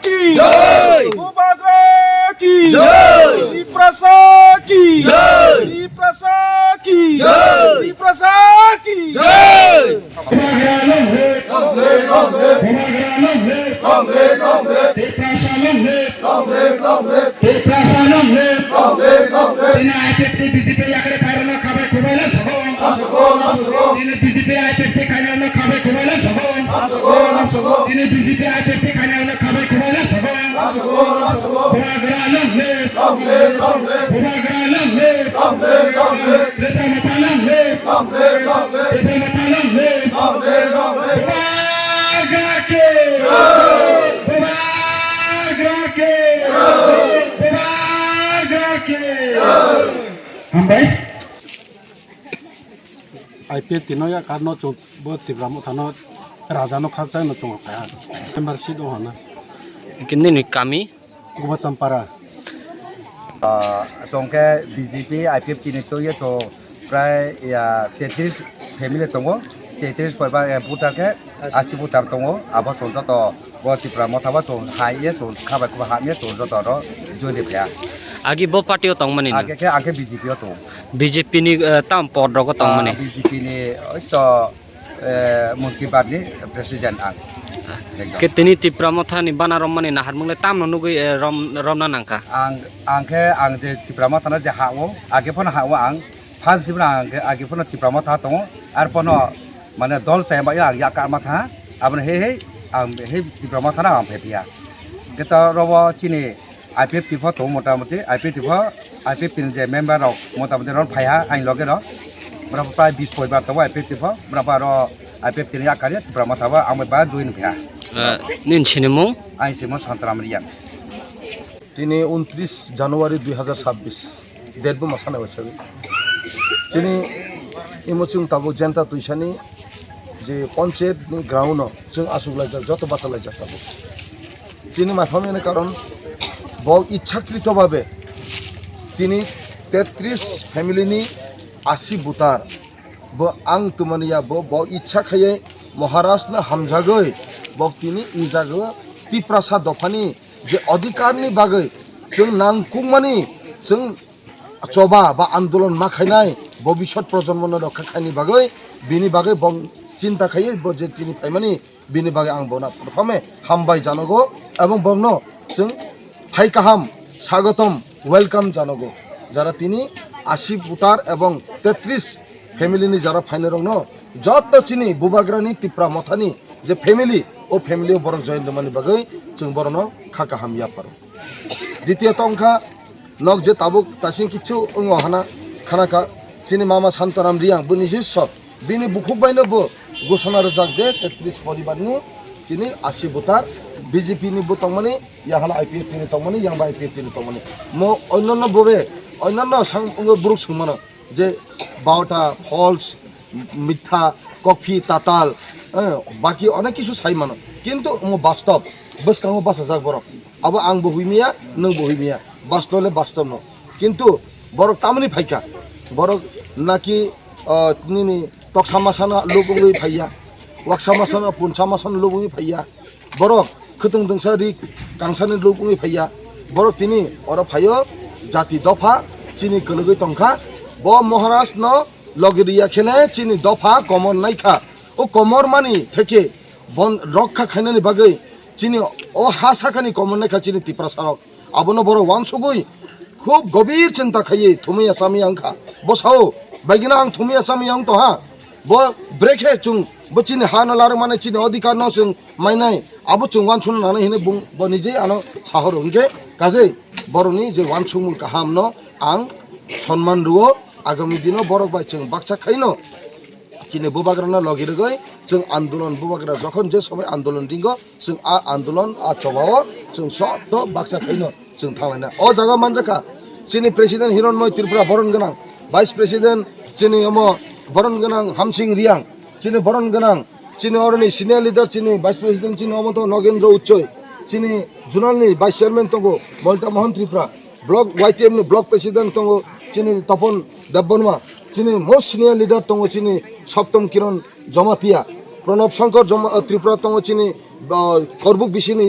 की जय। भूभाग्र की जय। त्रिप्रसा की जय। त्रिप्रसा की जय। त्रिप्रसा की जय। IPL tino ya karno chung bo tibramo thano rajano khaksa no chung pa member si do hana Kini ni kami goba champara চংকে বিজেপি আইপিএফ তিনিটো তো প্রায় 33 ফ্যামিলি দङ 33 পয়বা বুটাকে 80 বুটার দङ আবা চঞ্জ তো গতিপ্রা মথাবা তো হাইয়ে তো খাবা খাবা হামিয়ে তো যত জয়নি ভায়া agi bo party o tongmani আগে বিজেপি তো BJP ni tam pod ro tongmani BJP নি ওই তো মন্ত্রী বাদনি প্রেসিডেন্ট আং ke tini tipramotha ni banarom mani nahar mungle tam no nugui romna nangka आं जे तिप्रामा थाना जे हाओ आगे फन हाओ आं फास जिबना आगे फन तिप्रामा था दङ आर फन माने दल सायबा आं या कारमा था आबन हे हे तिप्रामा थाना आं फेपिया गेता रबो चिनि आईपीएफ तिफा तो मोटामोटी आईपीएफ तिन जे मेम्बर रक मोटामोटी रन फाया आं लगे र ब्रा प्राय 20 पयबा तो आईपीएफ तिफा ब्रा बारो आईपीएफ तिन या कारिया तिप्रामा थाबा आं बा जइन फेया nin chinimung आं सिमो सन्तरामरिया তিনি 29 জানুয়ারি 2026 দেড়বো মাসানা বছর তিনি ইমোচুং তাবো জেন্তা তুইসানি যে পঞ্চায়েত গ্রাউন্ড जों আসুগলাই যত বাতালাই যাতাবো তিনি মাথামেনে কারণ বহু ইচ্ছাকৃতভাবে তিনি 33 ফ্যামিলিনি 80 বুতার ব আং তুমানিয়া ব ইচ্ছা খায়ে মহারাষ্ট্র হামজাগৈ ব তিনি ইজাগো তিপ্রাসা দফানি যে অধিকারনি বাগৈ जों नांकुमानि जों चबा बा आंदोलन मा खायनाय भबिष्यत प्रजन्मनो रक्षा खायनि बागै बिनि बागै बं चिन्ता खायो जे तिनि फायमानि बिनि बागै आं बना प्रथमे हामबाय जानांगौ एवं बंनो जों फाय काहाम स्वागतम वेलकाम जानांगौ যারা তিনি 80 বুটার এবং 33 ফ্যামিলিনি যারা ফাইনে রং যত চিনি বুবাগ্রানি তিপ্রা মথানি যে ফ্যামিলি ও ফ্যামিলিও বড় জয়েন্টমানি বাগৈ जों বড় খাকা হামিয়া পারো দ্বিতীয় অংখা নক যে তাবুক তাসিং কিছু হানা খানাকা চিনি মামা শান্তরাম রিয়াং বনি শিষ্য বিনি বুকুক বাইনবো ঘোষণা রজাক যে 33 পরিবারনি চিনি 80 বুটার বিজেপি নি বুতংমানি ইয়াহালা আইপিএফ তিনি তংমানি ইয়াংবা আইপিএফ তিনি তংমানি মো অন্যান্য ববে অন্যান্য সাং বুরুক সুমানো যে 12টা ফলস মিথ্যা কফি তাতাল বাকি অনেক কিছু সাই মানো কিন্তু বাস্তব বসকাঙ্গ বাসা যাক বড় আবার আং বহিমিয়া নং বহিমিয়া বাস্তবলে বাস্তব ন কিন্তু বড় তামনি ফাইকা বড় নাকি তিনি তকসামাসানা লুবুই ফাইয়া ওয়াকসামাসানা পুনসামাসানা লুবুই ফাইয়া বড় খতং দংসারি কাংসানি লুবুই ফাইয়া বড় তিনি অর ফাইও জাতি দফা চিনি কলগৈ তংখা ব মহারাষ্ট্র ন লগরিয়া খেলে চিনি দফা কমর নাইখা ও কমর মানি থেকে বন রক্ষা খাইনানি বাগৈ চিনি ও হাসাখানি কমর নাইখা চিনি তিপ্রাসারক আবনো বড় ওয়ানসুগুই খুব গভীর চিন্তা খাইয়ে থুমি আসামি আংখা বসাও বাইগিনা আং থুমি আসামি আং তো হা ব ব্রেকে চুং ব চিনি হানা লার মানে চিনি অধিকার ন চুং মাইনাই আবো চুং ওয়ানসুন নানে হিনে বুং ব নিজে আনো সাহর হংকে কাজে বড়নি যে ওয়ানসুং কাহাম ন আং সম্মান রুও আগামী দিন বড় বাই চুং বাক্সা খাইনো চিনি বুবাগ্রানা লগির গই जों आंदोलन बुबाग्रा যখন যে সময় आंदोलन रिंगो जों आ आंदोलन आ चबाओ जों सत बाक्सा खाइनो जों थांलायना अ जागा मानजाखा चिनि प्रेसिडेंट हिरण्मय त्रिपुरा बरन गोनां भाइस प्रेसिडेंट चिनि बरन गोनां हामसिं रियां चिनि बरन गोनां चिनि अरनि सिनियर लिडार चिनि भाइस प्रेसिडेंट चिनि अमत नगेन्द्र उच्चय चिनि जुनालनि भाइस चेयरमैन तंगो मल्टा मोहन त्रिपुरा ब्लॉक वाईटीएम नि ब्लॉक प्रेसिडेंट तंगो चिनि तपन देबबर्मा चिनि मोस्ट सिनियर लिडार तंगो चिनि सप्तम किरण जमातिया प्रणब शंकर त्रिपुरा तंगो चिनि करबुक बिसिनि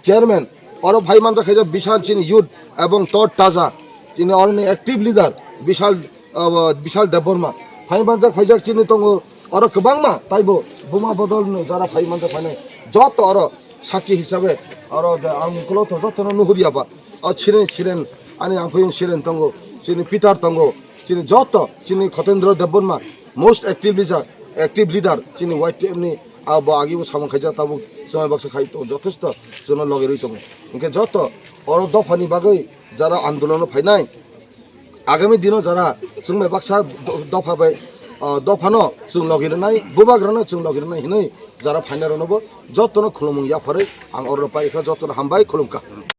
चेयरमैन অর ভাই মানজা খাইজা বিশাল চিনি ইউথ এবং তর তাজা চিনি অরনি অ্যাক্টিভ লিডার বিশাল দেববর্মা ভাই মানজা খাইজা চিনি তঙ্গ অর গোबांमा তাইবো বোমা বদল যারা ভাই মানজা ফাইনাই যত অর সাক্ষী হিসাবে অর আংগুলো তো যত नुहुरियाबा ছিলেন আনি আংফইন ছিলেন তঙ্গ চিনি পিতার তঙ্গ চিনি যত চিনি খতেন্দ্র দেববর্মা মোস্ট অ্যাক্টিভ লিডার চিনি হোয়াইট টিমনি আগেও সামন খাইজা তাবো সময় বাক্স খাই তো যথেষ্ট जोंनो लगे रही दङ इनके जत अर दफानि बागै যারা आन्दोलन फाइनाय आगामी दिनाव যারা जोंबाय बाक्सा दफानो जों लगिरनाय बुबाग्रानो जों लगिरनाय हिनै যারা फाइनाय रनबो जतनो खुलुमया फरे आं अर पाइखा जतनो हामबाय खुलुमका